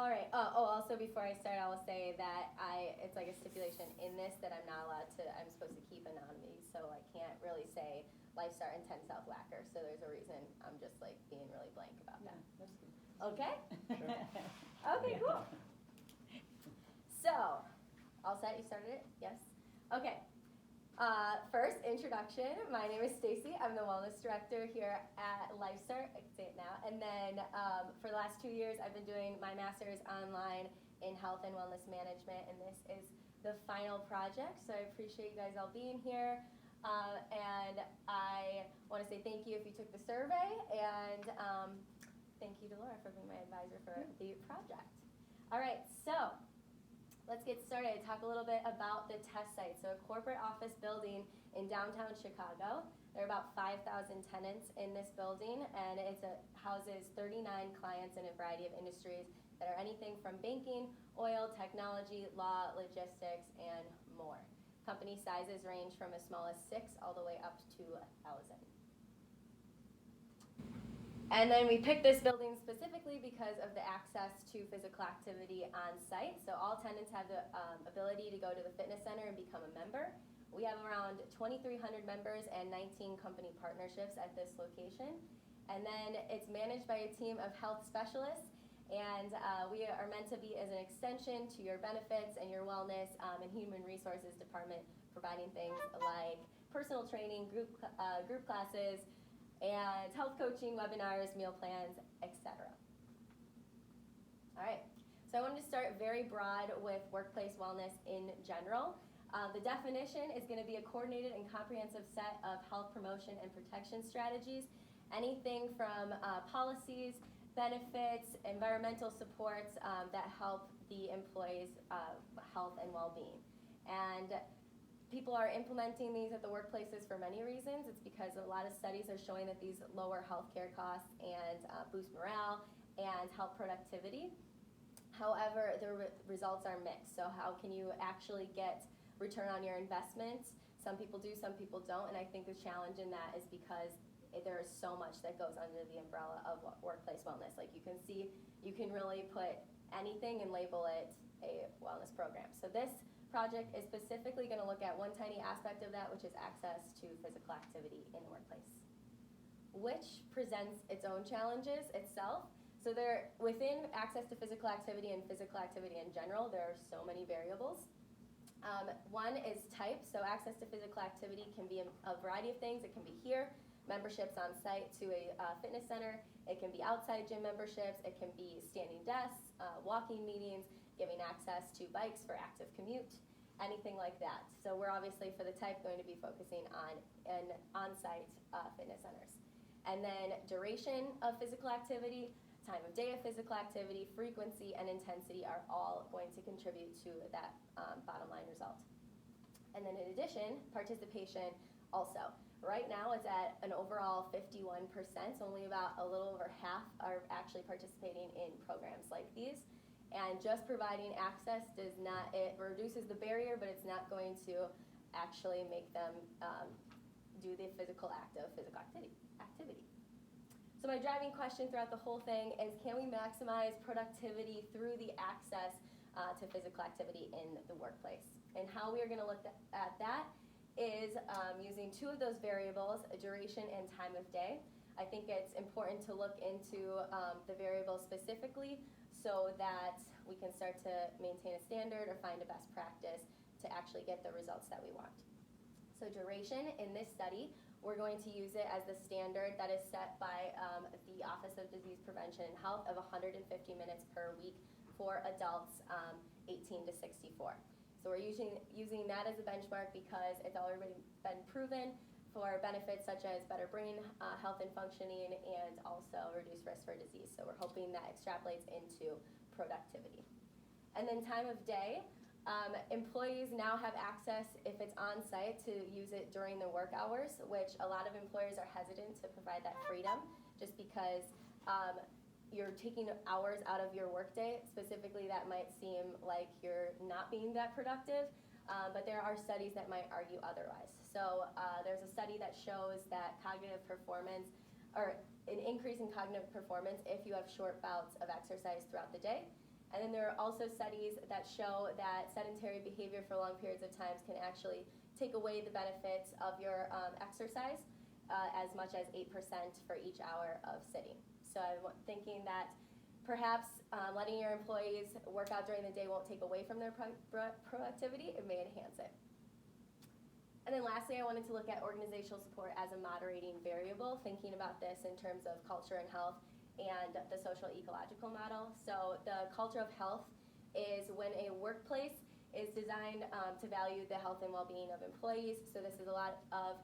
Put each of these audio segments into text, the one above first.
All right. Also before I start, I will say that it's like a stipulation in this that I'm not allowed to, I'm supposed to keep anonymity, so I can't really say LifeStar and 10 South Wacker, so there's a reason I'm just like being really blank about that. That's good. Okay? Sure. Okay, cool. So, all set? You started it? Yes? Okay. First, introduction. My name is Stacy. I'm the Wellness Director here at LifeStar. I can say it now. And then for the last 2 years, I've been doing my master's online in health and wellness management, and this is the final project. So I appreciate you guys all being here. And I want to say thank you if you took the survey, and thank you to Laura for being my advisor for the project. All right, so let's get started. Talk a little bit about the test site. So a corporate office building in downtown Chicago. There are about 5,000 tenants in this building, and it houses 39 clients in a variety of industries that are anything from banking, oil, technology, law, logistics, and more. Company sizes range from as small as 6 all the way up to 1,000. And then we picked this building specifically because of the access to physical activity on site. So all tenants have the ability to go to the fitness center and become a member. We have around 2,300 members and 19 company partnerships at this location. And then it's managed by a team of health specialists. And we are meant to be as an extension to your benefits and your wellness and human resources department, providing things like personal training, group classes, and health coaching, webinars, meal plans, etc. All right, so I wanted to start very broad with workplace wellness in general. The definition is going to be a coordinated and comprehensive set of health promotion and protection strategies, anything from policies, benefits, environmental supports that help the employees' health and well-being. And people are implementing these at the workplaces for many reasons. It's because a lot of studies are showing that these lower healthcare costs and boost morale and help productivity. However, the results are mixed. So how can you actually get return on your investments? Some people do, some people don't. And I think the challenge in that is because there is so much that goes under the umbrella of workplace wellness. Like you can see, you can really put anything and label it a wellness program. So this project is specifically going to look at one tiny aspect of that, which is access to physical activity in the workplace, which presents its own challenges itself. So within access to physical activity and physical activity in general, there are so many variables. One is type. So access to physical activity can be a variety of things. It can be here, memberships on site to a fitness center. It can be outside gym memberships. It can be standing desks, walking meetings, giving access to bikes for active commute, anything like that. So we're obviously, for the type, going to be focusing on an on-site fitness centers. And then duration of physical activity, time of day of physical activity, frequency, and intensity are all going to contribute to that bottom line result. And then in addition, participation also. Right now it's at an overall 51%, so only about a little over half are actually participating in programs like these. And just providing access it reduces the barrier, but it's not going to actually make them do the physical act of physical activity. So my driving question throughout the whole thing is, can we maximize productivity through the access to physical activity in the workplace? And how we are going to look at that is using two of those variables, duration and time of day. I think it's important to look into the variables specifically so that we can start to maintain a standard or find a best practice to actually get the results that we want. So duration, in this study, we're going to use it as the standard that is set by the Office of Disease Prevention and Health of 150 minutes per week for adults 18 to 64. So we're using that as a benchmark because it's already been proven for benefits such as better brain health and functioning, and also reduced risk for disease. So we're hoping that extrapolates into productivity. And then time of day, employees now have access, if it's on site, to use it during the work hours, which a lot of employers are hesitant to provide that freedom just because you're taking hours out of your workday. Specifically, that might seem like you're not being that productive, but there are studies that might argue otherwise. So there's a study that shows that cognitive performance, or an increase in cognitive performance if you have short bouts of exercise throughout the day. And then there are also studies that show that sedentary behavior for long periods of time can actually take away the benefits of your exercise as much as 8% for each hour of sitting. So I'm thinking that perhaps letting your employees work out during the day won't take away from their productivity, it may enhance it. And then lastly, I wanted to look at organizational support as a moderating variable, thinking about this in terms of culture and health and the social ecological model. So the culture of health is when a workplace is designed to value the health and well-being of employees. So this is a lot of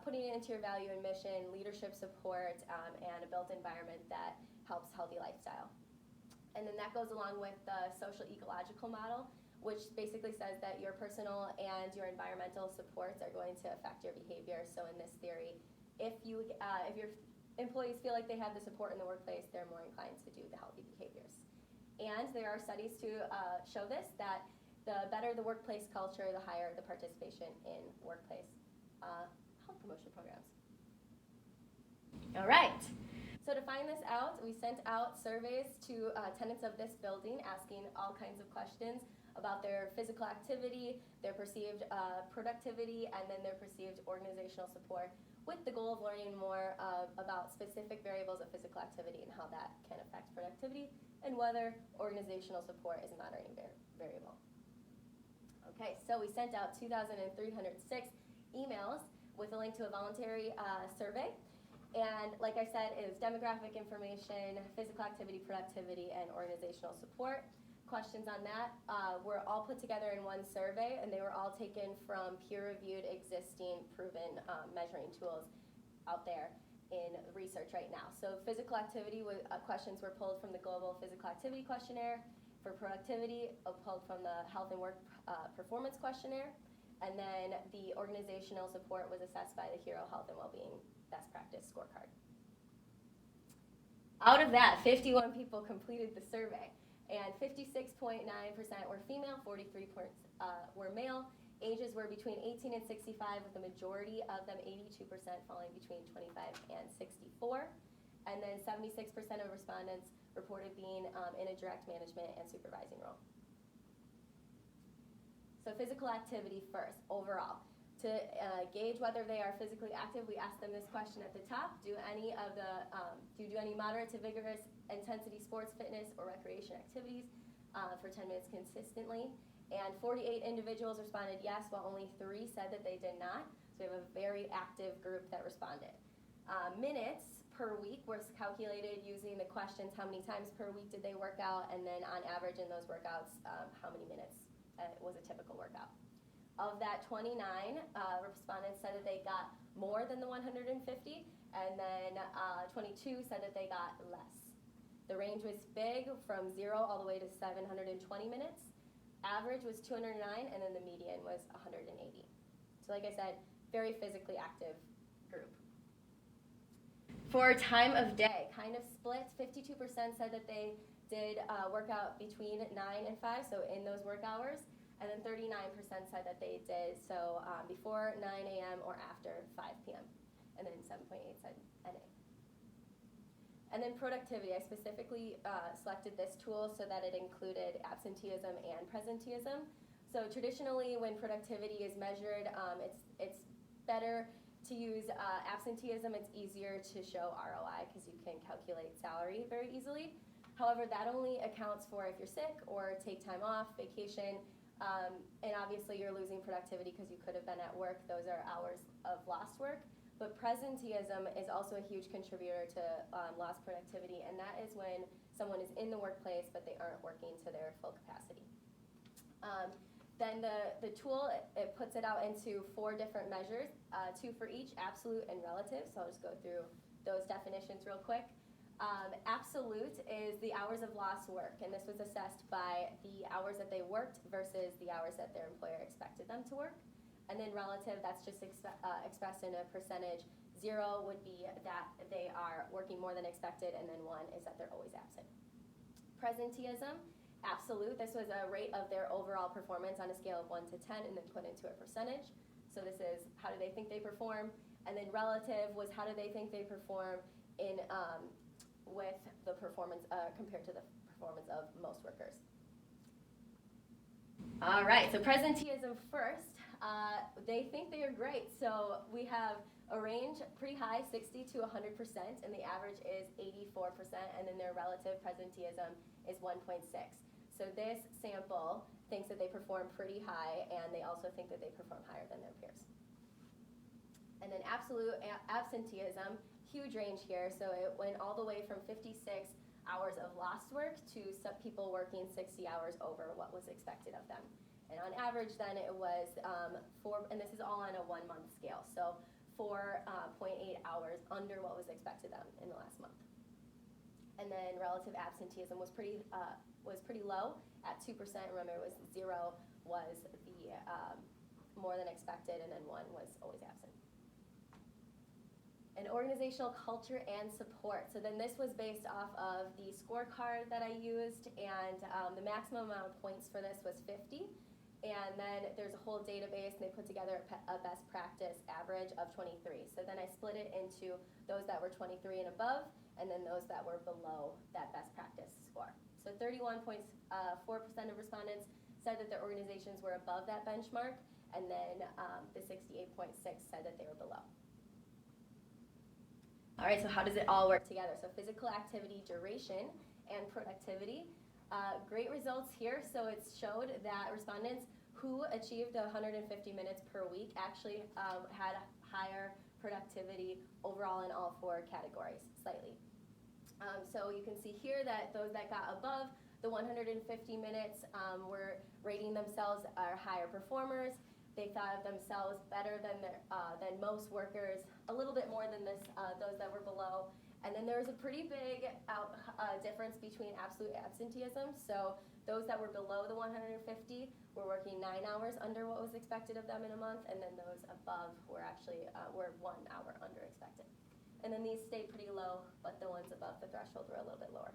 putting it into your value and mission, leadership support, and a built environment that helps healthy lifestyle. And then that goes along with the social ecological model, which basically says that your personal and your environmental supports are going to affect your behavior. So in this theory, if your employees feel like they have the support in the workplace, they're more inclined to do the healthy behaviors. And there are studies to show this, that the better the workplace culture, the higher the participation in workplace health promotion programs. All right. So to find this out, we sent out surveys to tenants of this building asking all kinds of questions about their physical activity, their perceived productivity, and then their perceived organizational support, with the goal of learning more about specific variables of physical activity and how that can affect productivity, and whether organizational support is a moderating variable. Okay, so we sent out 2,306 emails with a link to a voluntary survey. And like I said, it was demographic information, physical activity, productivity, and organizational support. Questions on that were all put together in one survey, and they were all taken from peer-reviewed, existing, proven measuring tools out there in research right now. So physical activity questions were pulled from the Global Physical Activity Questionnaire. For productivity, pulled from the Health and Work Performance Questionnaire. And then the organizational support was assessed by the Hero Health and Wellbeing Best Practice Scorecard. Out of that, 51 people completed the survey, and 56.9% were female, 43% were male. Ages were between 18 and 65, with the majority of them, 82%, falling between 25 and 64. And then 76% of respondents reported being in a direct management and supervising role. So physical activity first, overall. To gauge whether they are physically active, we asked them this question at the top: do you do any moderate to vigorous intensity sports, fitness, or recreation activities for 10 minutes consistently? And 48 individuals responded yes, while only 3 said that they did not. So we have a very active group that responded. Minutes per week was calculated using the questions: how many times per week did they work out, and then on average in those workouts, how many minutes was a typical workout. Of that, 29 respondents said that they got more than the 150, and then 22 said that they got less. The range was big, from 0 all the way to 720 minutes. Average was 209, and then the median was 180. So like I said, very physically active group. For time of day, kind of split. 52% said that they did work out between 9 and 5, so in those work hours. And then 39% said that they did so before 9 a.m. or after 5 p.m. And then 7.8 said NA. And then productivity. I specifically selected this tool so that it included absenteeism and presenteeism. So traditionally, when productivity is measured, it's better to use absenteeism. It's easier to show ROI because you can calculate salary very easily. However, that only accounts for if you're sick or take time off, vacation, and obviously you're losing productivity because you could have been at work. Those are hours of lost work. But presenteeism is also a huge contributor to lost productivity, and that is when someone is in the workplace but they aren't working to their full capacity. Then the tool, it puts it out into 4 different measures, 2 for each, absolute and relative. So I'll just go through those definitions real quick. Absolute is the hours of lost work, and this was assessed by the hours that they worked versus the hours that their employer expected them to work. And then relative, that's just expressed in a percentage. 0 would be that they are working more than expected, and then 1 is that they're always absent. Presenteeism, absolute, this was a rate of their overall performance on a scale of 1 to 10 and then put into a percentage. So this is how do they think they perform, and then relative was how do they think they perform in with the performance compared to the performance of most workers. All right, so presenteeism first. They think they are great. So we have a range pretty high, 60 to 100%, and the average is 84%, and then their relative presenteeism is 1.6. So this sample thinks that they perform pretty high, and they also think that they perform higher than their peers. And then absolute absenteeism, huge range here. So it went all the way from 56 hours of lost work to some people working 60 hours over what was expected of them. And on average, then it was and this is all on a 1 month scale, so 4.8 hours under what was expected of them in the last month. And then relative absenteeism was pretty low at 2%. Remember, it was 0 was the more than expected, and then 1 was always absent. And organizational culture and support. So then this was based off of the scorecard that I used, and the maximum amount of points for this was 50. And then there's a whole database, and they put together a best practice average of 23. So then I split it into those that were 23 and above, and then those that were below that best practice score. So 31.4% of respondents said that their organizations were above that benchmark, and then the 68.6 said that they were below. All right, so how does it all work together? So physical activity duration and productivity. Great results here. So it showed that respondents who achieved 150 minutes per week actually had higher productivity overall in all 4 categories, slightly. So you can see here that those that got above the 150 minutes were rating themselves are higher performers. They thought of themselves better than most workers, a little bit more than those that were below. And then there was a pretty big difference between absolute absenteeism. So those that were below the 150 were working 9 hours under what was expected of them in a month, and then those above were actually were 1 hour under expected. And then these stayed pretty low, but the ones above the threshold were a little bit lower.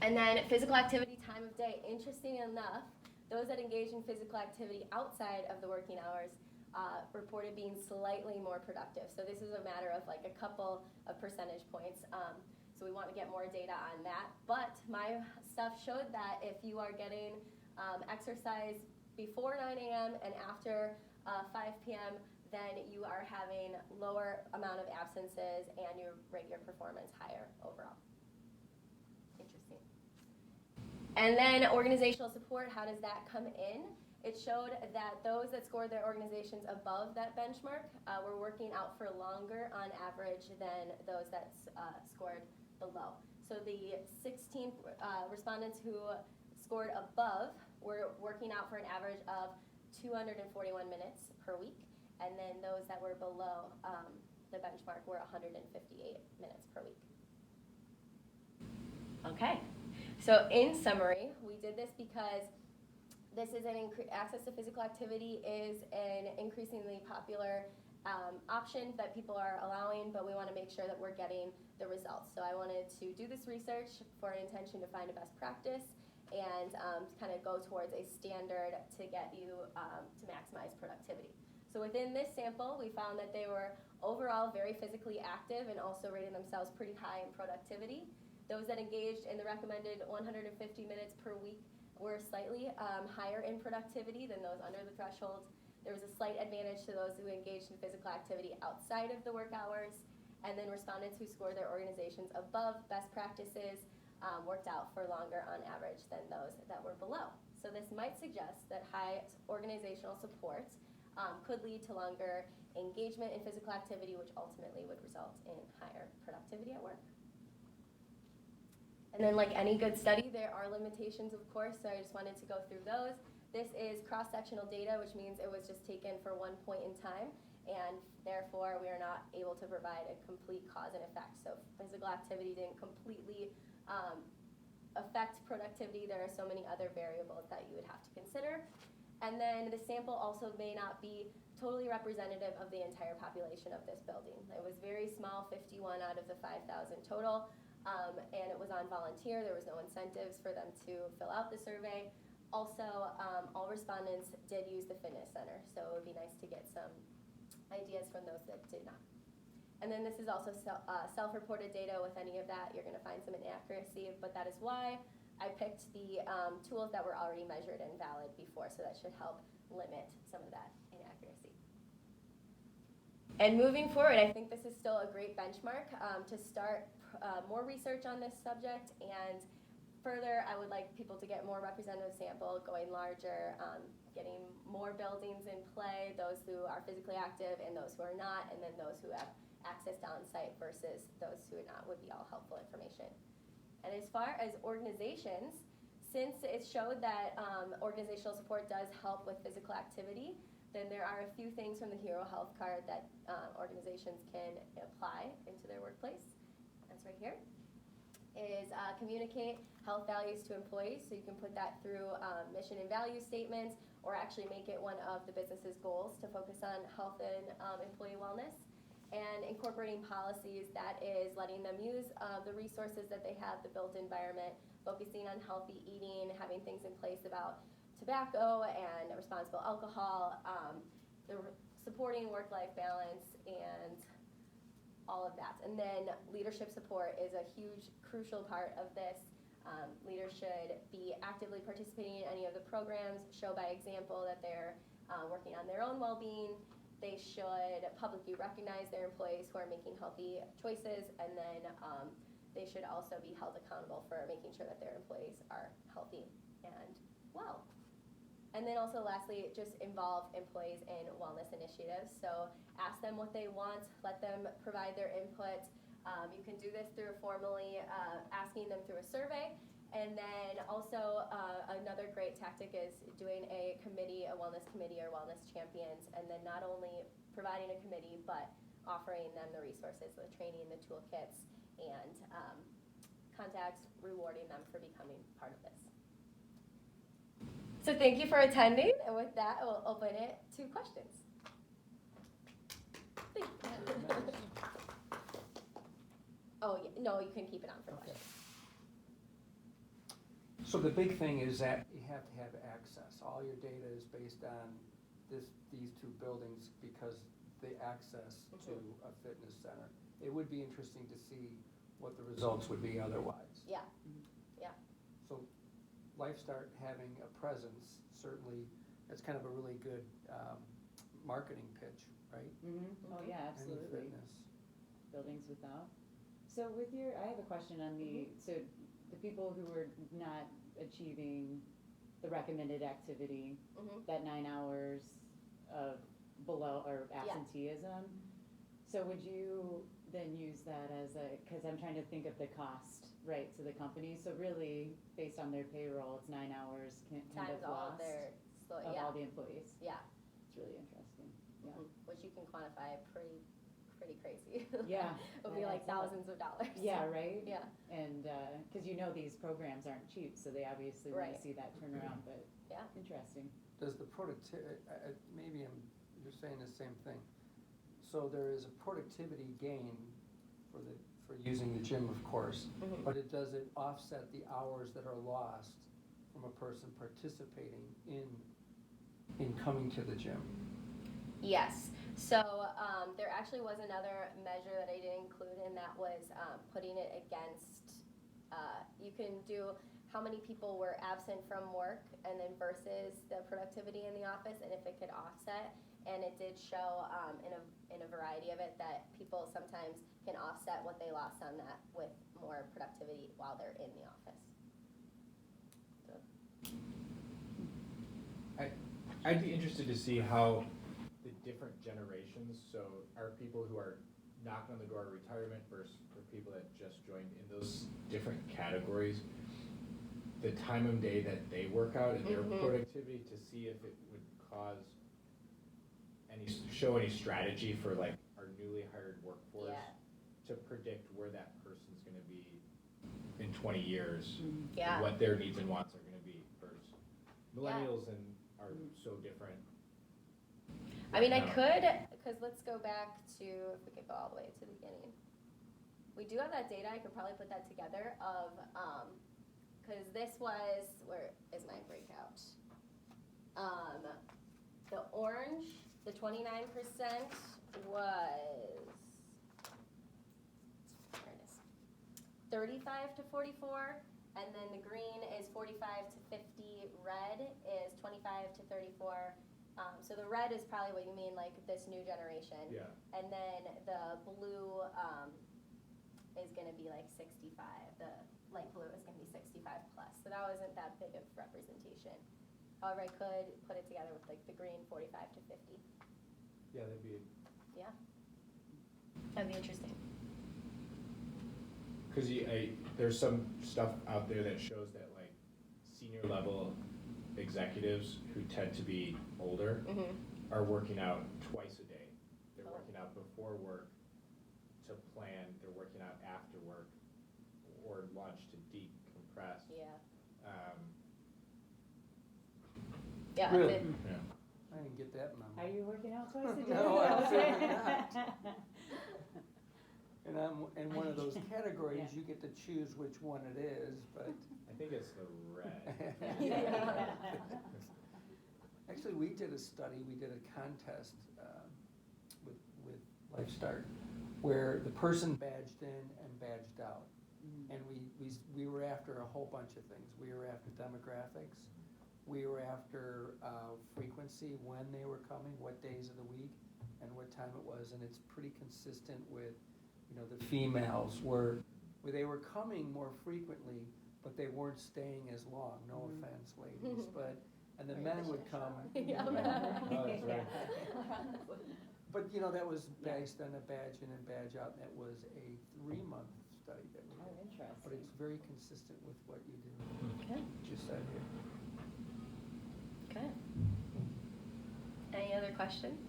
And then physical activity time of day. Interesting enough, those that engaged in physical activity outside of the working hours reported being slightly more productive. So this is a matter of like a couple of percentage points. So we want to get more data on that. But my stuff showed that if you are getting exercise before 9 a.m. and after 5 p.m., then you are having lower amount of absences and you rate your performance higher overall. Interesting. And then organizational support, how does that come in? It showed that those that scored their organizations above that benchmark were working out for longer on average than those that scored below. So the 16 respondents who scored above were working out for an average of 241 minutes per week, and then those that were below the benchmark were 158 minutes per week. Okay, so in summary, we did this because this is access to physical activity is an increasingly popular option that people are allowing, but we want to make sure that we're getting the results. So I wanted to do this research for an intention to find a best practice and kind of go towards a standard to get you to maximize productivity. So within this sample, we found that they were overall very physically active and also rated themselves pretty high in productivity. Those that engaged in the recommended 150 minutes per week were slightly higher in productivity than those under the threshold. There was a slight advantage to those who engaged in physical activity outside of the work hours, and then respondents who scored their organizations above best practices worked out for longer on average than those that were below. So this might suggest that high organizational support could lead to longer engagement in physical activity, which ultimately would result in higher productivity at work. And then like any good study, there are limitations, of course, so I just wanted to go through those. This is cross-sectional data, which means it was just taken for one point in time, and therefore we are not able to provide a complete cause and effect. So physical activity didn't completely affect productivity. There are so many other variables that you would have to consider. And then the sample also may not be totally representative of the entire population of this building. It was very small, 51 out of the 5,000 total. And it was on volunteer. There was no incentives for them to fill out the survey. Also, all respondents did use the fitness center, so it would be nice to get some ideas from those that did not. And then this is also self-reported data. With any of that, you're going to find find some inaccuracy, but that is why I picked the tools that were already measured and valid before, so that should help limit some of that inaccuracy. And moving forward, I think this is still a great benchmark to start more research on this subject, and further, I would like people to get more representative sample, going larger, getting more buildings in play, those who are physically active and those who are not, and then those who have access to on-site versus those who are not would be all helpful information. And as far as organizations, since it showed that organizational support does help with physical activity, then there are a few things from the Hero Health Card that organizations can apply into their workplace. That's right here. Is communicate health values to employees, so you can put that through mission and value statements, or actually make it one of the business's goals to focus on health and employee wellness. And incorporating policies, that is letting them use the resources that they have, the built environment, focusing on healthy eating, having things in place about tobacco and responsible alcohol, supporting work-life balance, and all of that. And then leadership support is a huge, crucial part of this. Leaders should be actively participating in any of the programs, show by example that they're working on their own well-being. They should publicly recognize their employees who are making healthy choices, and then they should also be held accountable for making sure that their employees are healthy and well. And then also lastly, just involve employees in wellness initiatives. So ask them what they want, let them provide their input. You can do this through formally asking them through a survey. And then also another great tactic is doing a committee, a wellness committee or wellness champions, and then not only providing a committee, but offering them the resources, the training, the toolkits, and contacts, rewarding them for becoming part of this. So thank you for attending, and with that, we'll open it to questions. Oh, yeah, no, you can keep it on for questions. So the big thing is that you have to have access. All your data is based on these two buildings because the access to a fitness center. It would be interesting to see what the results would be otherwise. Yeah, yeah. So LifeStart having a presence, certainly, that's kind of a really good marketing pitch, right? Mm-hmm. Oh yeah, absolutely. Any fitness. Buildings without. So with your, I have a question on the, so the people who were not achieving the recommended activity, that 9 hours of below or absenteeism. So would you then use that as a, because I'm trying to think of the cost, right, to the company. So really, based on their payroll, it's 9 hours kind Times of all lost of their, all the employees. Yeah. It's really interesting. Yeah. Which you can quantify pretty crazy. Yeah. It'll be like thousands of dollars. Yeah, right? Yeah. And, because these programs aren't cheap, so they obviously want to see that turnaround, but yeah, interesting. Does the productivity, maybe you're saying the same thing. So there is a productivity gain for using the gym, of course, but does it offset the hours that are lost from a person participating in coming to the gym? Yes. So there actually was another measure that I didn't include, and that was putting it against, you can do how many people were absent from work and then versus the productivity in the office, and if it could offset. And it did show in a variety of it that people sometimes can offset what they lost on that with more productivity while they're in the office. So. I'd be interested to see how the different generations, so are people who are knocking on the door of retirement versus for people that just joined in those different categories, the time of day that they work out and their productivity, to see if it would show any strategy for like our newly hired workforce to predict where that person's going to be in 20 years, what their needs and wants are going to be versus millennials and are so different. I mean, I could, because let's go back to, if we could go all the way to the beginning. We do have that data. I could probably put that together of, because this was, where is my breakout? The orange, the 29% was, there it is. 35 to 44, and then the green is 45 to 50, red is 25 to 34. So the red is probably what you mean, like this new generation. Yeah. And then the blue is going to be like 65. The light blue is going to be 65 plus. So that wasn't that big of representation. However, I could put it together with like the green 45 to 50. Yeah, that'd be, Yeah. That'd be interesting. because there's some stuff out there that shows that like senior level executives who tend to be older are working out twice a day. They're Oh. working out before work to plan, they're working out after work or lunch to decompress. Yeah. Um, Yeah. Really? It- yeah. I didn't get that memo. Are you working out twice a day? No, absolutely not. And one of those categories, Yeah. you get to choose which one it is, but. I think it's the red. Yeah. Actually, we did a study, we did a contest with LifeStart, where the person badged in and badged out. And we were after a whole bunch of things. We were after demographics. We were after frequency, when they were coming, what days of the week, and what time it was. And it's pretty consistent with, the females where they were coming more frequently, but they weren't staying as long. No offense, ladies, and the men would come. Yeah. Oh, that's right. But, that was based on a badge in and badge out, and that was a 3-month study that we Oh, did. interesting. But it's very consistent with what you do, Okay. just said here. Okay. Any other questions?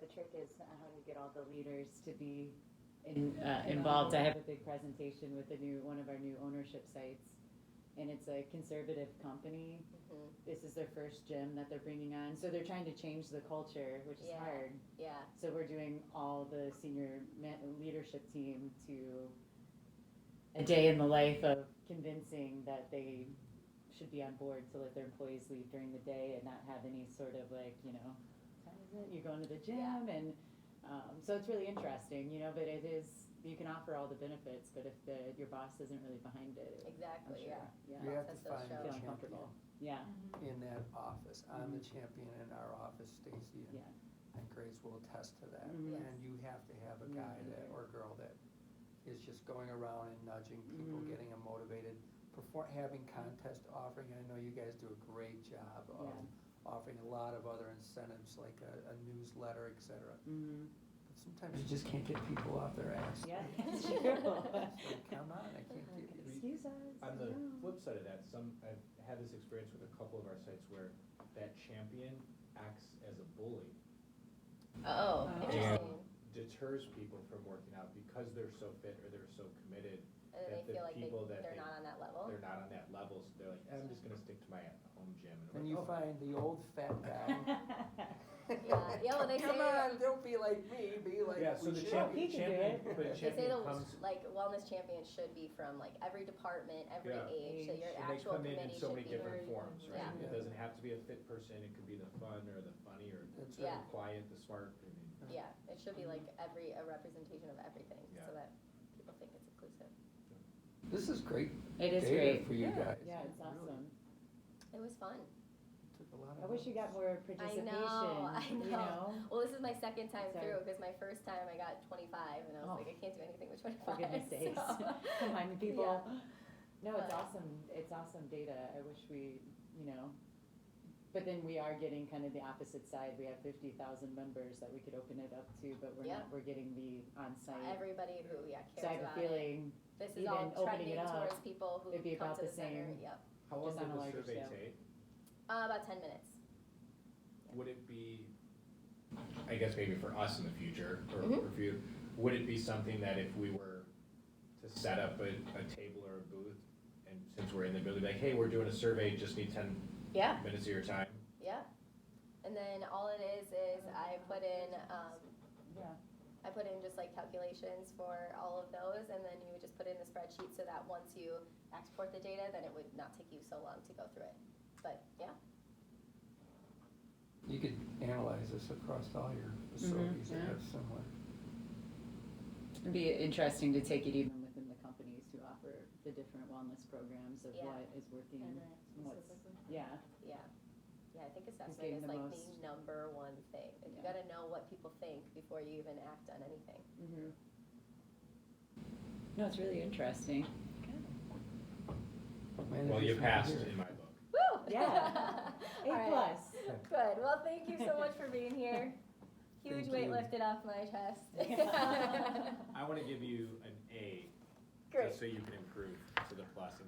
The trick is how to get all the leaders to be involved. I have a big presentation with one of our new ownership sites, and it's a conservative company. This is their first gym that they're bringing on, so they're trying to change the culture, which is Yeah. hard. Yeah. So we're doing all the senior leadership team to a day in the life of convincing that they should be on board to let their employees leave during the day and not have any sort of like, what time is it? You're going to the gym, Yeah. and so it's really interesting, but it is, you can offer all the benefits, but if your boss isn't really behind it, I'm Exactly. sure, Yeah. You have to That's those find shows. the feel champion uncomfortable. Yeah, in that office. I'm the champion in our office, Stacy, yeah. and Grace will attest to that. Mhm. Yes. And you have to have a guy that, or girl that is just going around and nudging people, Mhm. getting them motivated, having contest offering. I know you guys do a great job of Yeah. offering a lot of other incentives, like a newsletter, et cetera. Mm-hmm. But sometimes you just can't get people off their ass. Yeah, that's true. Like, come on, I can't get you. Excuse us. On the no. flip side of that, I've had this experience with a couple of our sites where that champion acts as a bully Oh, Oh. interesting. and deters people from working out because they're so fit or they're so committed. And then that they the feel like people that they're not on that level. They're not on that level, so they're like, I'm just gonna stick to my home gym. And I'm And like, you "Oh." find the old fat guy. Yeah, well, they Come say- on, don't be like me, be like Yeah, so we the should He be." can do it. but They say champion the comes, wellness champions should be from like every department, every Yeah. age. So your and they actual come in committee so should many be. different forms, right? Yeah. It doesn't have to be a fit person, it could be the fun or the funny or That's the Yeah. quiet, the smart, I mean. Yeah, it should be like a representation of everything, Yeah. so that people think it's inclusive. This is great It is data great. for you Yeah. guys. Yeah, it's Really awesome. It was fun. Took a lot of I wish you got notes. more participation, I you know. know? Well, this is my second time Sorry. through because my first time I got 25, and I was Oh. like, I can't do anything with 25. For goodness sakes. so- Come on, people. Yeah. No, it's But- awesome. It's awesome data. I wish we, but then we are getting kind of the opposite side. We have 50,000 members that we could open it up to, but we're Yeah. not, we're getting the on-site. Everybody who cares So I have about a feeling it. This is even all opening trending it up, towards people who it'd be come about to the the center. same. Yep. How long Just on did a the larger survey scale. take? About 10 minutes. Would it be, I guess maybe for us in the future, or Mhm. for you, would it be something that if we were to set up a table or a booth, and since we're in the building, like, hey, we're doing a survey, just need 10 Yeah. minutes of your time? Yeah. And then all it is I put in Yeah. I put in just like calculations for all of those, and then you would just put in the spreadsheet so that once you export the data, then it would not take you so long to go through it. But yeah. You could analyze this across all your facilities that yeah. have similar. It'd be interesting to take it even within the companies who offer the different wellness programs of Yeah. what is working. And that and what's- specifically. Yeah, Yeah. Yeah, I think assessment getting is the like most- the number one thing. Like, you Yeah. gotta know what people think before you even act on anything. mhm. No, it's really interesting. Well, you passed in my book. Woo! Yeah. A All right. plus. Good. Well, thank you so much for being here. Huge Thank weight you. lifted off my chest. I want to give you an A, Great. just so you can improve to the plus in